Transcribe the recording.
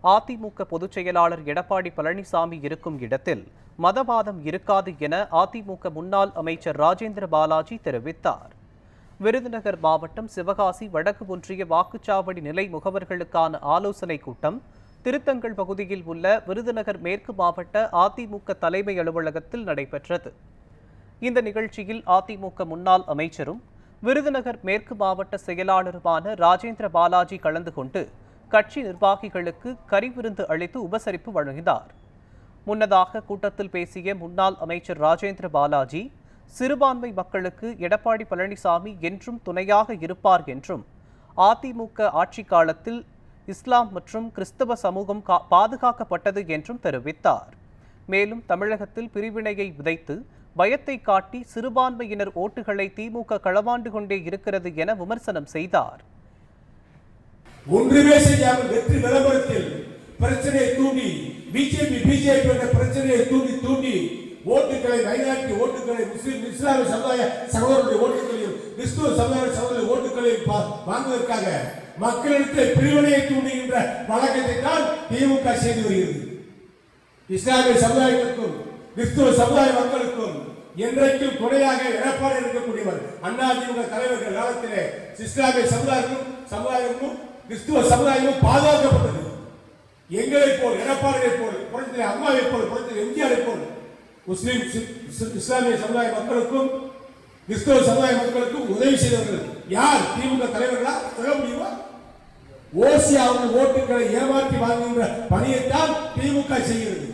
அதிமுக பொதுச் செயலாளர் எடப்பாடி பழனிசாமி இருக்கும் இடத்தில் மதவாதம் இருக்காது என அதிமுக முன்னாள் அமைச்சர் ராஜேந்திர பாலாஜி தெரிவித்தார். விருதுநகர் மாவட்டம் சிவகாசி வடக்கு ஒன்றிய வாக்குச்சாவடி நிலை முகவர்களுக்கான ஆலோசனைக் கூட்டம் திருத்தங்கல் பகுதியில் உள்ள விருதுநகர் மேற்கு மாவட்ட அதிமுக தலைமை அலுவலகத்தில் நடைபெற்றது. இந்த நிகழ்ச்சியில் அதிமுக முன்னாள் அமைச்சரும் விருதுநகர் மேற்கு மாவட்ட செயலாளருமான ராஜேந்திர பாலாஜி கலந்து கொண்டு கட்சி நிர்வாகிகளுக்கு கறிவிருந்து அளித்து உபசரிப்பு வழங்கினார். முன்னதாக கூட்டத்தில் பேசிய முன்னாள் அமைச்சர் ராஜேந்திர பாலாஜி, சிறுபான்மை மக்களுக்கு எடப்பாடி பழனிசாமி என்றும் துணையாக இருப்பார் என்றும், அதிமுக ஆட்சி காலத்தில் இஸ்லாம் மற்றும் கிறிஸ்தவ சமூகம் பாதுகாக்கப்பட்டது என்றும் தெரிவித்தார். மேலும் தமிழகத்தில் பிரிவினையை விதைத்து பயத்தை காட்டி சிறுபான்மையினர் ஓட்டுகளை திமுக களவாண்டு கொண்டே இருக்கிறது என விமர்சனம் செய்தார். ஒன்றுமே செய்யாமல் வெற்றி விளம்பரத்தில் பிரச்சனையை தூண்டி பிஜேபி என்ற பிரச்சனையை தூண்டி ஓட்டுகளை மைனாரிட்டி ஓட்டுகளை முஸ்லிம் இஸ்லாமிய சமுதாய சகோதரருடைய ஓட்டுகளையும் கிறிஸ்துவ சமுதாய சகோதரருடைய ஓட்டுகளையும் வாங்குவதற்காக மக்களிடத்தில் பிரிவினையை தூண்டுகின்ற வழக்கத்தை தான் திமுக செய்து வருகிறது. இஸ்லாமிய சமுதாயத்திற்கும் கிறிஸ்துவ சமுதாய மக்களுக்கும் என்றைக்கும் துணையாக எடப்பாடி இருக்கக்கூடியவர். அதிமுக தலைவர்கள் காலத்திலே இஸ்லாமிய சமுதாயமும் கிறிஸ்துவ சமுதாயமும் பாதுகாக்கப்பட்டது. எங்களை போல் எடப்பாடியை போல் புரட்சி அம்மாவை போல் புரட்சி எம்ஜிஆரை போல் முஸ்லிம் இஸ்லாமிய சமுதாய மக்களுக்கும் கிறிஸ்துவ சமுதாய மக்களுக்கும் உதவி செய்தவர்கள் யார்? திமுக தலைவர்களா? சொல்ல முடியுமா? ஓசி அவர்கள் ஓட்டுகளை ஏமாற்றி வாங்குகின்ற பணியைத்தான் திமுக செய்கிறது.